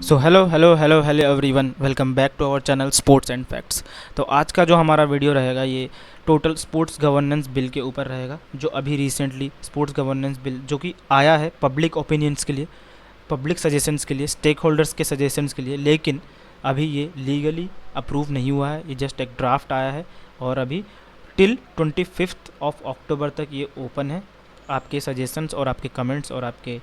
So hello hello hello hello everyone, welcome back to our channel sports and facts. तो आज का जो हमारा वीडियो रहेगा ये टोटल स्पोर्ट्स गवर्नेंस बिल के ऊपर रहेगा, जो अभी रिसेंटली स्पोर्ट्स गवर्नेंस बिल जो कि आया है पब्लिक ओपिनियंस के लिए, पब्लिक सजेशंस के लिए, स्टेक होल्डर्स के सजेशंस के लिए, लेकिन अभी ये लीगली अप्रूव नहीं हुआ है। ये जस्ट एक ड्राफ्ट आया है और अभी टिल 25 अक्टूबर तक ये ओपन है आपके सजेशंस और आपके कमेंट्स और आपके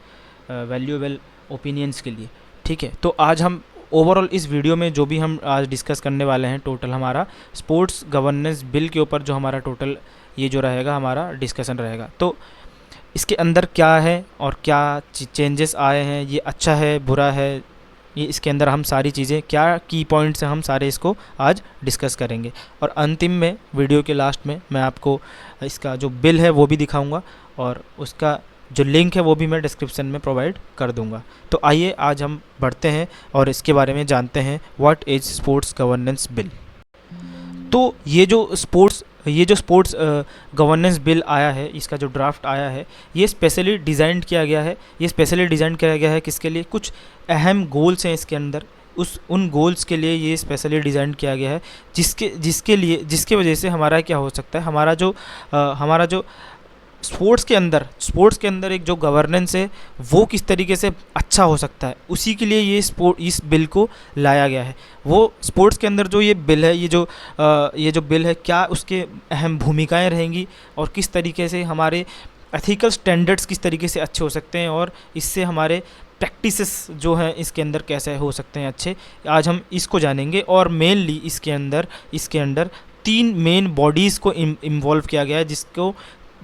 वैल्यूएबल ओपिनियंस के लिए। ठीक है, तो आज हम ओवरऑल इस वीडियो में जो भी हम आज डिस्कस करने वाले हैं, टोटल हमारा स्पोर्ट्स गवर्नेंस बिल के ऊपर जो हमारा टोटल ये जो रहेगा हमारा डिस्कशन रहेगा। तो इसके अंदर क्या है और क्या चेंजेस आए हैं, ये अच्छा है बुरा है, ये इसके अंदर हम सारी चीज़ें क्या की पॉइंट्स हैं हम सारे इसको आज डिस्कस करेंगे। और अंतिम में वीडियो के लास्ट में मैं आपको इसका जो बिल है वो भी दिखाऊंगा और उसका जो लिंक है वो भी मैं डिस्क्रिप्शन में प्रोवाइड कर दूंगा। तो आइए आज हम बढ़ते हैं और इसके बारे में जानते हैं what is sports governance bill. तो ये जो स्पोर्ट्स गवर्नेंस बिल आया है, इसका जो ड्राफ्ट आया है, ये स्पेशली डिज़ाइन किया गया है। ये स्पेशली डिज़ाइन किया गया है किसके लिए? कुछ अहम गोल्स हैं इसके अंदर, उन गोल्स के लिए ये स्पेशली डिज़ाइन किया गया है, जिसके वजह से हमारा क्या हो सकता है, हमारा जो स्पोर्ट्स के अंदर एक जो गवर्नेंस है वो किस तरीके से अच्छा हो सकता है, उसी के लिए इस बिल को लाया गया है। वो स्पोर्ट्स के अंदर जो ये बिल है, ये जो बिल है, क्या उसके अहम भूमिकाएं रहेंगी और किस तरीके से हमारे एथिकल स्टैंडर्ड्स किस तरीके से अच्छे हो सकते हैं और इससे हमारे प्रैक्टिसेस जो हैं इसके अंदर कैसे हो सकते हैं अच्छे, आज हम इसको जानेंगे। और मेनली इसके अंदर 3 मेन बॉडीज़ को इन्वॉल्व किया गया है,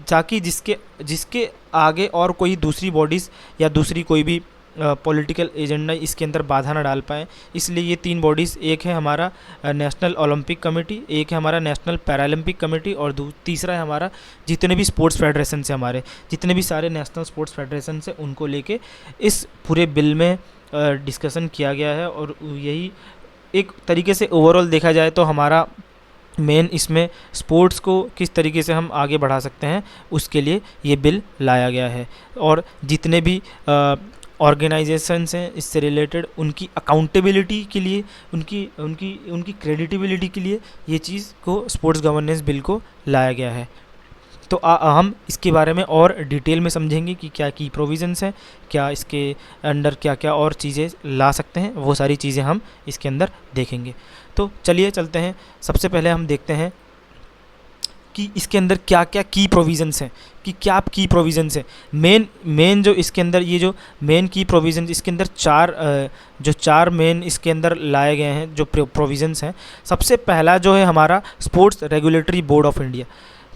ताकि जिसके आगे और कोई दूसरी बॉडीज़ या दूसरी कोई भी पॉलिटिकल एजेंडा इसके अंदर बाधा ना डाल पाएँ। इसलिए ये 3 बॉडीज़, एक है हमारा नेशनल ओलंपिक कमेटी, एक है हमारा नेशनल पैरालंपिक कमेटी और तीसरा है हमारा जितने भी स्पोर्ट्स फेडरेशन से, हमारे जितने भी सारे नेशनल स्पोर्ट्स फेडरेशन से, उनको लेके इस पूरे बिल में डिस्कशन किया गया है। और यही एक तरीके से ओवरऑल देखा जाए तो हमारा मेन इसमें स्पोर्ट्स को किस तरीके से हम आगे बढ़ा सकते हैं उसके लिए ये बिल लाया गया है। और जितने भी ऑर्गेनाइजेशंस हैं इससे रिलेटेड, उनकी अकाउंटेबिलिटी के लिए, उनकी क्रेडिटेबिलिटी के लिए ये चीज़ को स्पोर्ट्स गवर्नेंस बिल को लाया गया है। तो हम इसके बारे में और डिटेल में समझेंगे कि क्या की प्रोविज़न्स हैं, क्या इसके अंदर क्या क्या और चीज़ें ला सकते हैं, वो सारी चीज़ें हम इसके अंदर देखेंगे। तो चलिए चलते हैं। सबसे पहले हम देखते हैं कि इसके अंदर क्या क्या की प्रोविज़न्स हैं, कि क्या की प्रोविज़न्स हैं। मेन जो इसके अंदर ये जो मेन की प्रोविज़न्स, इसके अंदर चार मेन इसके अंदर लाए गए हैं जो प्रोविज़न्स हैं। सबसे पहला जो है हमारा sports regulatory board of India.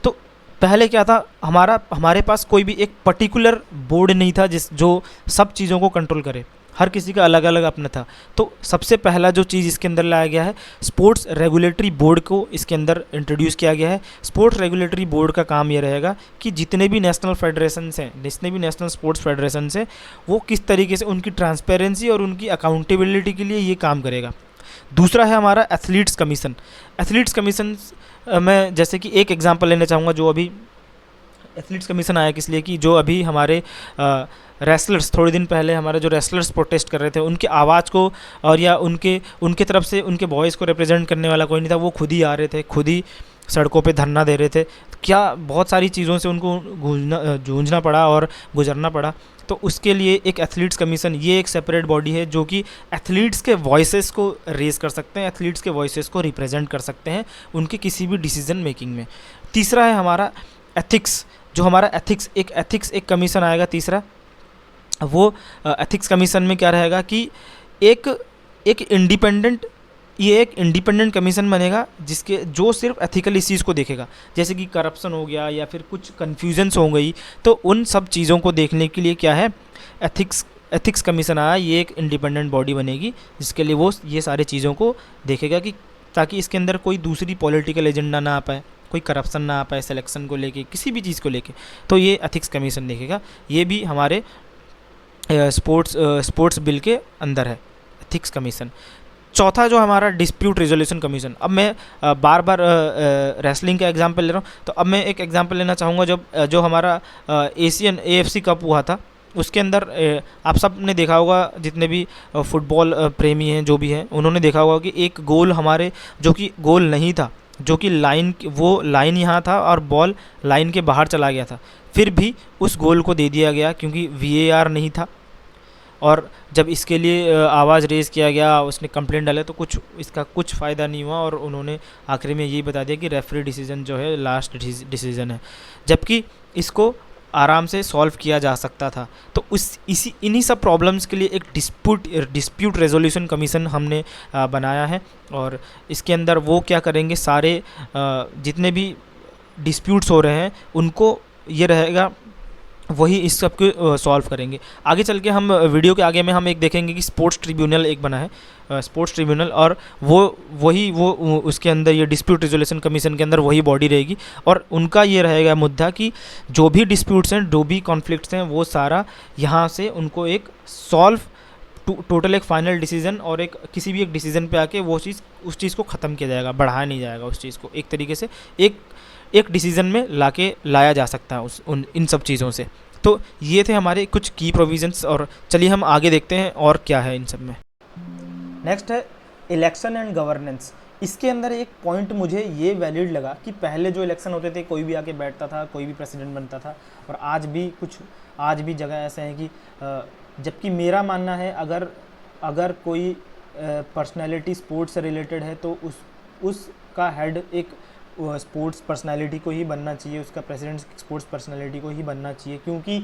तो पहले क्या था, हमारे पास कोई भी एक पर्टिकुलर बोर्ड नहीं था जो सब चीज़ों को कंट्रोल करे, हर किसी का अलग अलग अपना था। तो सबसे पहला जो चीज़ इसके अंदर लाया गया है, स्पोर्ट्स रेगुलेटरी बोर्ड को इसके अंदर इंट्रोड्यूस किया गया है। स्पोर्ट्स रेगुलेटरी बोर्ड का काम ये रहेगा कि जितने भी नेशनल फेडरेशंस हैं, जितने भी नेशनल स्पोर्ट्स फेडरेशंस हैं, वो किस तरीके से उनकी ट्रांसपेरेंसी और उनकी अकाउंटेबिलिटी के लिए ये काम करेगा। दूसरा है हमारा एथलीट्स कमीशन। एथलीट्स कमीशन मैं जैसे कि एक एग्जांपल लेना चाहूँगा, जो अभी एथलीट्स कमीशन आया किस लिए, कि जो अभी हमारे रेसलर्स, थोड़े दिन पहले हमारे जो रेसलर्स प्रोटेस्ट कर रहे थे, उनके आवाज़ को और या उनके तरफ से उनके वॉइस को रिप्रेजेंट करने वाला कोई नहीं था, वो खुद ही आ रहे थे, खुद ही सड़कों पे धरना दे रहे थे। क्या बहुत सारी चीज़ों से उनको जूझना पड़ा और गुजरना पड़ा। तो उसके लिए एक एथलीट्स कमीशन, ये एक सेपरेट बॉडी है जो कि एथलीट्स के वॉइसेस को रेज़ कर सकते हैं, एथलीट्स के वॉइसेस को रिप्रेजेंट कर सकते हैं उनके किसी भी डिसीजन मेकिंग में। तीसरा है हमारा एथिक्स, जो हमारा एथिक्स एक कमीशन आएगा तीसरा। वो एथिक्स कमीशन में क्या रहेगा कि एक इंडिपेंडेंट कमीशन बनेगा जो सिर्फ एथिकल इश्यूज़ को देखेगा, जैसे कि करप्शन हो गया या फिर कुछ कन्फ्यूजन्स हो गई, तो उन सब चीज़ों को देखने के लिए क्या है, एथिक्स कमीशन आया। ये एक इंडिपेंडेंट बॉडी बनेगी जिसके लिए वो ये सारे चीज़ों को देखेगा, कि ताकि इसके अंदर कोई दूसरी पॉलिटिकल एजेंडा ना आ पाए, कोई करप्शन ना आ पाए सिलेक्शन को लेके, किसी भी चीज़ को लेके। तो ये एथिक्स कमीशन देखेगा। ये भी हमारे स्पोर्ट्स बिल के अंदर है, एथिक्स कमीशन। चौथा जो हमारा डिस्प्यूट रेजोल्यूशन कमीशन। अब मैं बार बार रेसलिंग का एग्जांपल ले रहा हूँ, तो अब मैं एक एग्जांपल लेना चाहूँगा। जो हमारा एशियन AFC कप हुआ था, उसके अंदर आप सब ने देखा होगा, जितने भी फुटबॉल प्रेमी हैं जो भी हैं, उन्होंने देखा होगा कि एक गोल हमारे, जो कि गोल नहीं था, जो कि वो लाइन यहाँ था और बॉल लाइन के बाहर चला गया था, फिर भी उस गोल को दे दिया गया क्योंकि वीएआर नहीं था। और जब इसके लिए आवाज़ रेज़ किया गया, उसने कंप्लेंट डाला, तो इसका कुछ फ़ायदा नहीं हुआ और उन्होंने आखिरी में यही बता दिया कि रेफरी डिसीजन जो है लास्ट डिसीजन है, जबकि इसको आराम से सॉल्व किया जा सकता था। तो इन्हीं सब प्रॉब्लम्स के लिए एक डिस्प्यूट रेजोल्यूशन कमीशन हमने बनाया है, और इसके अंदर वो क्या करेंगे, सारे जितने भी डिस्प्यूट्स हो रहे हैं उनको ये रहेगा, वही इस सब को सॉल्व करेंगे। आगे चल के हम वीडियो के आगे में हम एक देखेंगे कि स्पोर्ट्स ट्रिब्यूनल एक बना है, स्पोर्ट्स ट्रिब्यूनल, और वो उसके अंदर ये डिस्प्यूट रेजोल्यूशन कमीशन के अंदर वही बॉडी रहेगी, और उनका ये रहेगा मुद्दा कि जो भी डिस्प्यूट्स हैं, जो भी कॉन्फ्लिक्ट्स हैं, वो सारा यहाँ से उनको एक सॉल्व टोटल एक फाइनल डिसीजन और एक किसी भी एक डिसीजन पे आके वो चीज़, उस चीज़ को ख़त्म किया जाएगा, बढ़ाया नहीं जाएगा उस चीज़ को, एक तरीके से एक डिसीजन में लाया जा सकता है इन सब चीज़ों से। तो ये थे हमारे कुछ की प्रोविजंस, और चलिए हम आगे देखते हैं और क्या है इन सब में। नेक्स्ट है इलेक्शन एंड गवर्नेंस। इसके अंदर एक पॉइंट मुझे ये वैलिड लगा कि पहले जो इलेक्शन होते थे, कोई भी आके बैठता था, कोई भी प्रेसिडेंट बनता था, और आज भी जगह ऐसे हैं कि जबकि मेरा मानना है अगर कोई पर्सनैलिटी स्पोर्ट्स से रिलेटेड है तो उसका हेड एक स्पोर्ट्स पर्सनालिटी को ही बनना चाहिए, उसका प्रेसिडेंट स्पोर्ट्स पर्सनालिटी को ही बनना चाहिए, क्योंकि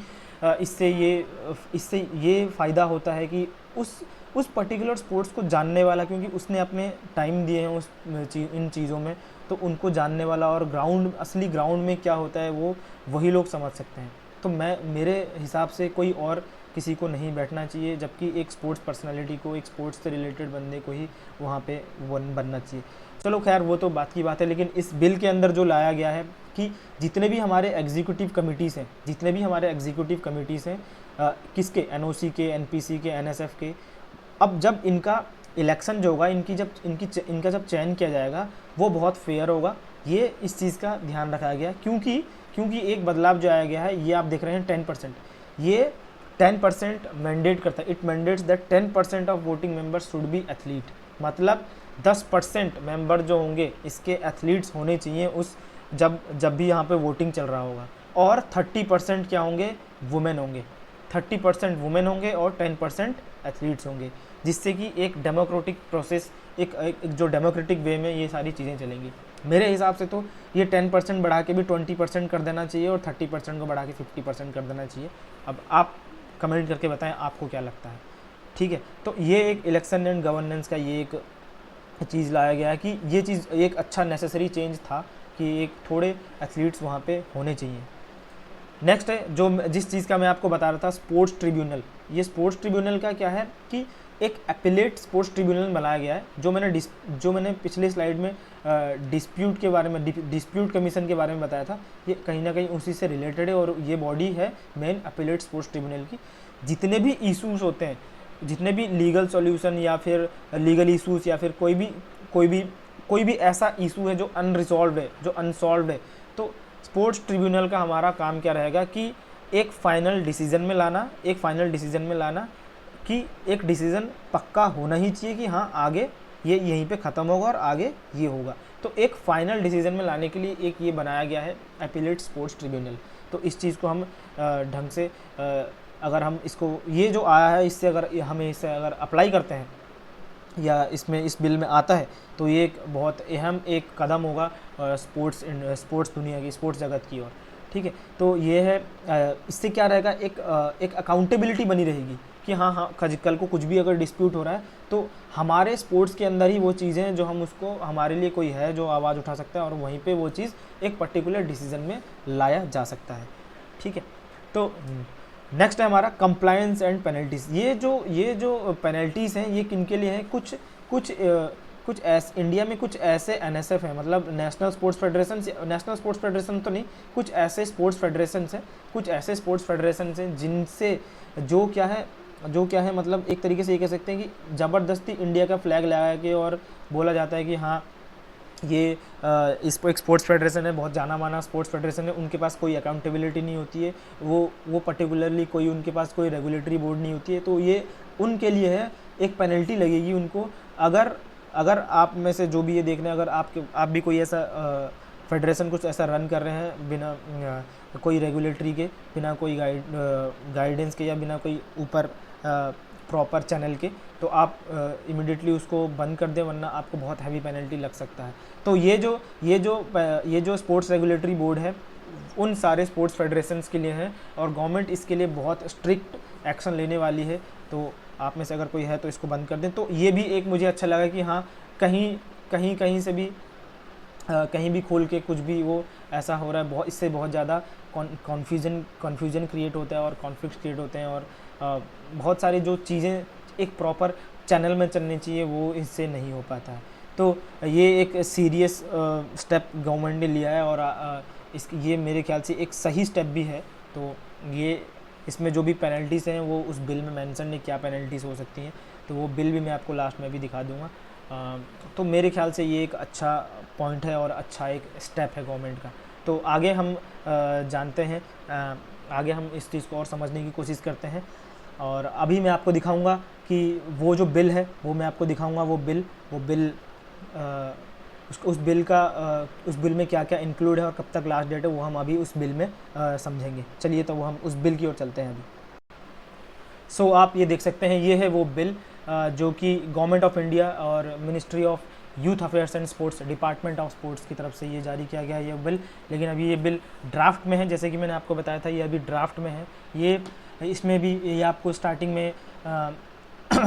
इससे ये फ़ायदा होता है कि उस पर्टिकुलर स्पोर्ट्स को जानने वाला, क्योंकि उसने अपने टाइम दिए हैं इन चीज़ों में, तो उनको जानने वाला, और असली ग्राउंड में क्या होता है वो वही लोग समझ सकते हैं। तो मेरे हिसाब से कोई और किसी को नहीं बैठना चाहिए, जबकि एक स्पोर्ट्स पर्सनालिटी को, एक स्पोर्ट्स से रिलेटेड बंदे को ही वहाँ पे बनना चाहिए। चलो खैर वो तो बात की बात है, लेकिन इस बिल के अंदर जो लाया गया है कि जितने भी हमारे एग्जीक्यूटिव कमिटीज़ हैं, किसके, एनओसी के, एनपीसी के, एनएसएफ के, अब जब इनका इलेक्शन जो होगा, इनका जब चयन किया जाएगा वो बहुत फेयर होगा। ये इस चीज़ का ध्यान रखा गया, क्योंकि एक बदलाव जो आया गया है, ये आप देख रहे हैं 10%, ये 10% मैंडेट करता है। It mandates that 10% of voting members should be athlete, मतलब 10% मेंबर जो होंगे इसके एथलीट्स होने चाहिए जब भी यहाँ पे वोटिंग चल रहा होगा, और 30% क्या होंगे, वुमेन होंगे, 30% वुमेन होंगे और 10% एथलीट्स होंगे, जिससे कि एक डेमोक्रेटिक प्रोसेस, एक जो डेमोक्रेटिक वे में ये सारी चीज़ें चलेंगी। मेरे हिसाब से तो ये 10% बढ़ा के भी 20% कर देना चाहिए, और 30% को बढ़ा के 50% कर देना चाहिए। अब आप कमेंट करके बताएं आपको क्या लगता है, ठीक है। तो ये एक इलेक्शन एंड गवर्नेंस का ये एक चीज़ लाया गया है कि ये चीज़ एक अच्छा नेसेसरी चेंज था कि एक थोड़े एथलीट्स वहाँ पे होने चाहिए। नेक्स्ट है जिस चीज़ का मैं आपको बता रहा था, स्पोर्ट्स ट्रिब्यूनल। ये स्पोर्ट्स ट्रिब्यूनल का क्या है कि एक एपिलेट स्पोर्ट्स ट्रिब्यूनल बनाया गया है, जो मैंने पिछले स्लाइड में डिस्प्यूट के बारे में, डिस्प्यूट कमीशन के बारे में बताया था, ये कहीं ना कहीं उसी से रिलेटेड है, और ये बॉडी है मेन एपिलेट स्पोर्ट्स ट्रिब्यूनल की। जितने भी इशूज़ होते हैं, जितने भी लीगल सॉल्यूशन या फिर लीगल इशूज़, या फिर कोई भी ऐसा इशू है जो अनरिजॉल्व है, जो अनसॉल्व है, तो स्पोर्ट्स ट्रिब्यूनल का हमारा काम क्या रहेगा कि एक फाइनल डिसीजन में लाना कि एक डिसीज़न पक्का होना ही चाहिए कि हाँ आगे ये यहीं पे ख़त्म होगा और आगे ये होगा। तो एक फाइनल डिसीजन में लाने के लिए एक ये बनाया गया है एपिलेट स्पोर्ट्स ट्रिब्यूनल। तो इस चीज़ को हम ढंग से अगर हम इसको, ये जो आया है, इसे अगर अप्लाई करते हैं या इस बिल में आता है, तो ये एक बहुत अहम एक कदम होगा स्पोर्ट्स दुनिया की, स्पोर्ट्स जगत की ओर, ठीक है। तो ये है, इससे क्या रहेगा, एक अकाउंटेबिलिटी बनी रहेगी कि हाँ कल को कुछ भी अगर डिस्प्यूट हो रहा है तो हमारे स्पोर्ट्स के अंदर ही वो चीज़ें जो हम उसको, हमारे लिए कोई है जो आवाज़ उठा सकता है, और वहीं पे वो चीज़ एक पर्टिकुलर डिसीजन में लाया जा सकता है, ठीक है। तो नेक्स्ट है हमारा कंप्लायंस एंड पेनल्टीज़। ये जो पेनल्टीज़ हैं ये किन के लिए हैं, कुछ ऐसे इंडिया में कुछ ऐसे एनएसएफ हैं, मतलब नेशनल स्पोर्ट्स फेडरेशन तो नहीं, कुछ ऐसे स्पोर्ट्स फेडरेशन हैं जिनसे जो क्या है मतलब एक तरीके से ये कह सकते हैं कि ज़बरदस्ती इंडिया का फ्लैग लगा के और बोला जाता है कि हाँ ये इस एक स्पोर्ट्स फेडरेशन है, बहुत जाना माना स्पोर्ट्स फेडरेशन है, उनके पास कोई अकाउंटेबिलिटी नहीं होती है, वो पर्टिकुलरली कोई उनके पास कोई रेगुलेटरी बोर्ड नहीं होती है। तो ये उनके लिए है, एक पेनल्टी लगेगी उनको अगर अगर आप में से जो भी ये देख रहे हैं, अगर आप भी कोई ऐसा फेडरेशन कुछ ऐसा रन कर रहे हैं बिना कोई रेगुलेटरी के, बिना कोई गाइडेंस के, या बिना कोई ऊपर प्रॉपर चैनल के, तो आप इमिडिएटली उसको बंद कर दें, वरना आपको बहुत हैवी पेनल्टी लग सकता है। तो ये जो स्पोर्ट्स रेगुलेटरी बोर्ड है उन सारे स्पोर्ट्स फेडरेशंस के लिए है, और गवर्नमेंट इसके लिए बहुत स्ट्रिक्ट एक्शन लेने वाली है। तो आप में से अगर कोई है तो इसको बंद कर दें। तो ये भी एक मुझे अच्छा लगा कि हाँ, कहीं से भी कहीं भी खोल के कुछ भी वो ऐसा हो रहा है, इससे बहुत ज़्यादा कन्फ्यूजन क्रिएट होता है और कॉन्फ्लिक्ट क्रिएट होते हैं, और बहुत सारी जो चीज़ें एक प्रॉपर चैनल में चलनी चाहिए वो इससे नहीं हो पाता है। तो ये एक सीरियस स्टेप गवर्नमेंट ने लिया है, और ये मेरे ख्याल से एक सही स्टेप भी है। तो ये इसमें जो भी पेनल्टीज़ हैं वो उस बिल में मेंशन है, क्या पेनल्टीज़ हो सकती हैं, तो वो बिल भी मैं आपको लास्ट में भी दिखा दूंगा। तो मेरे ख्याल से ये एक अच्छा पॉइंट है और अच्छा एक स्टेप है गवर्नमेंट का। तो आगे हम जानते हैं, आगे हम इस चीज़ को और समझने की कोशिश करते हैं, और अभी मैं आपको दिखाऊंगा कि वो जो बिल है वो मैं आपको दिखाऊंगा, वो बिल उस बिल में क्या क्या इंक्लूड है और कब तक लास्ट डेट है, वो हम अभी उस बिल में समझेंगे। चलिए तो वो हम उस बिल की ओर चलते हैं अभी। सो आप ये देख सकते हैं, ये है वो बिल जो कि गवर्नमेंट ऑफ इंडिया और ministry of youth affairs and sports, department of sports की तरफ से ये जारी किया गया है ये बिल। लेकिन अभी ये बिल ड्राफ्ट में है, जैसे कि मैंने आपको बताया था, ये अभी ड्राफ्ट में है। इसमें भी ये आपको स्टार्टिंग में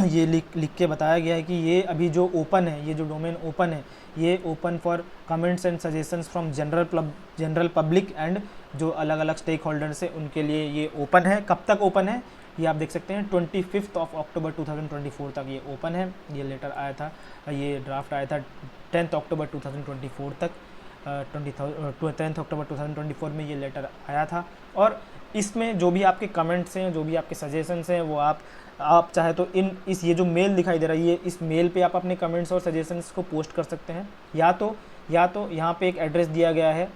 ये लिख के बताया गया है कि ये अभी जो ओपन है, ये जो डोमेन ओपन है, ये open for comments and suggestions from general public and जो अलग अलग स्टेक होल्डर्स है उनके लिए ये ओपन है। कब तक ओपन है ये आप देख सकते हैं, 25 अक्टूबर 2024 तक ये ओपन है। ये लेटर आया था, ये ड्राफ्ट आया था 10 अक्टूबर 2024 तक, 10 अक्टूबर 2024 में ये लेटर आया था। और इसमें जो भी आपके कमेंट्स हैं, जो भी आपके सजेशंस हैं, वो आप चाहे तो ये जो मेल दिखाई दे रहा है, ये इस मेल पे आप अपने कमेंट्स और सजेशंस को पोस्ट कर सकते हैं। या तो यहाँ पे एक एड्रेस दिया गया है,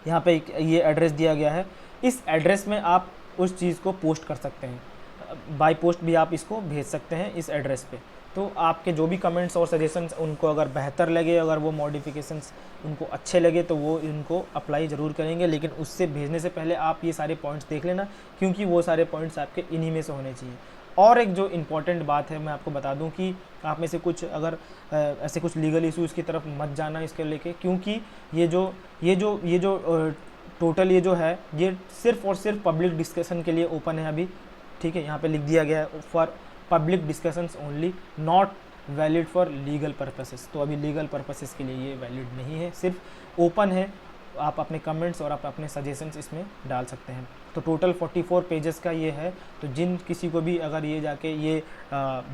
यहाँ पे ये एड्रेस दिया गया है, इस एड्रेस में आप उस चीज़ को पोस्ट कर सकते हैं। बाय पोस्ट भी आप इसको भेज सकते हैं इस एड्रेस पे। तो आपके जो भी कमेंट्स और सजेशंस उनको अगर बेहतर लगे, अगर वो मॉडिफिकेशंस उनको अच्छे लगे, तो वो इनको अप्लाई ज़रूर करेंगे। लेकिन उससे भेजने से पहले आप ये सारे पॉइंट्स देख लेना, क्योंकि वो सारे पॉइंट्स आपके इन्हीं में से होने चाहिए। और एक जो इम्पॉर्टेंट बात है, मैं आपको बता दूं कि आप में से कुछ अगर ऐसे कुछ लीगल इश्यूज़ की तरफ मत जाना इसके लेके, क्योंकि ये जो टोटल ये जो है, ये सिर्फ और सिर्फ पब्लिक डिस्कशन के लिए ओपन है अभी। ठीक है, यहाँ पे लिख दिया गया है for public discussions only, not valid for legal purposes. तो अभी लीगल पर्पसेस के लिए ये वैलिड नहीं है, सिर्फ ओपन है। आप अपने कमेंट्स और आप अपने सजेशंस इसमें डाल सकते हैं। तो टोटल 44 पेजेस का ये है। तो जिन किसी को भी अगर ये जाके ये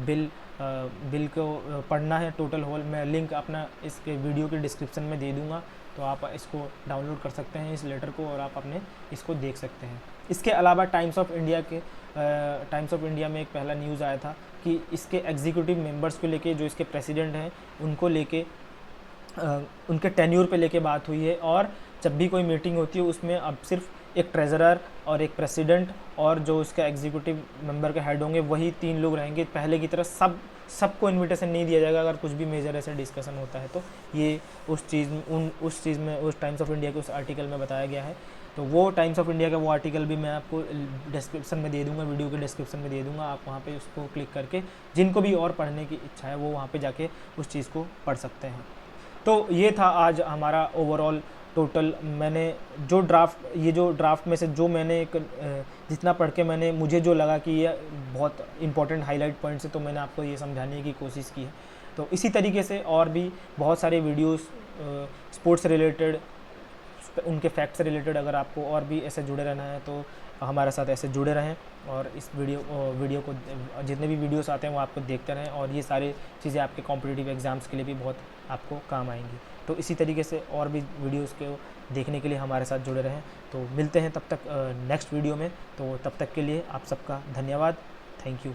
बिल को पढ़ना है टोटल होल, मैं लिंक अपना इसके वीडियो के डिस्क्रिप्शन में दे दूँगा, तो आप इसको डाउनलोड कर सकते हैं इस लेटर को, और आप अपने इसको देख सकते हैं। इसके अलावा टाइम्स ऑफ इंडिया में एक पहला न्यूज़ आया था कि इसके एग्जीक्यूटिव मेंबर्स को लेके, जो इसके प्रेसिडेंट हैं उनको लेके, उनके टेन्यूर पे लेके बात हुई है। और जब भी कोई मीटिंग होती है उसमें अब सिर्फ एक ट्रेजरर और एक प्रेसिडेंट और जो उसका एग्जीक्यूटिव मेंबर के हेड होंगे, वही 3 लोग रहेंगे। पहले की तरह सबको इनविटेशन नहीं दिया जाएगा। अगर कुछ भी मेजर ऐसे डिस्कशन होता है तो ये उस चीज़ में उस टाइम्स ऑफ इंडिया के उस आर्टिकल में बताया गया है। तो वो टाइम्स ऑफ इंडिया का वो आर्टिकल भी मैं आपको डिस्क्रिप्शन में दे दूँगा, वीडियो के डिस्क्रिप्शन में दे दूँगा। आप वहाँ पे उसको क्लिक करके, जिनको भी और पढ़ने की इच्छा है वो वहाँ पे जाके उस चीज़ को पढ़ सकते हैं। तो ये था आज हमारा ओवरऑल टोटल। मैंने जो ड्राफ्ट में से जो मैंने जितना पढ़ के मुझे जो लगा कि ये बहुत इंपॉर्टेंट हाईलाइट पॉइंट्स है, तो मैंने आपको ये समझाने की कोशिश की है। तो इसी तरीके से और भी बहुत सारे वीडियोस स्पोर्ट्स रिलेटेड, उनके फैक्ट से रिलेटेड, अगर आपको और भी ऐसे जुड़े रहना है तो हमारे साथ ऐसे जुड़े रहें, और इस वीडियो को, जितने भी वीडियोस आते हैं वो आपको देखते रहें। और ये सारी चीज़ें आपके कॉम्पिटिटिव एग्ज़ाम्स के लिए भी बहुत आपको काम आएंगी। तो इसी तरीके से और भी वीडियोस को देखने के लिए हमारे साथ जुड़े रहें। तो मिलते हैं तब तक नेक्स्ट वीडियो में। तो तब तक के लिए आप सबका धन्यवाद। Thank you.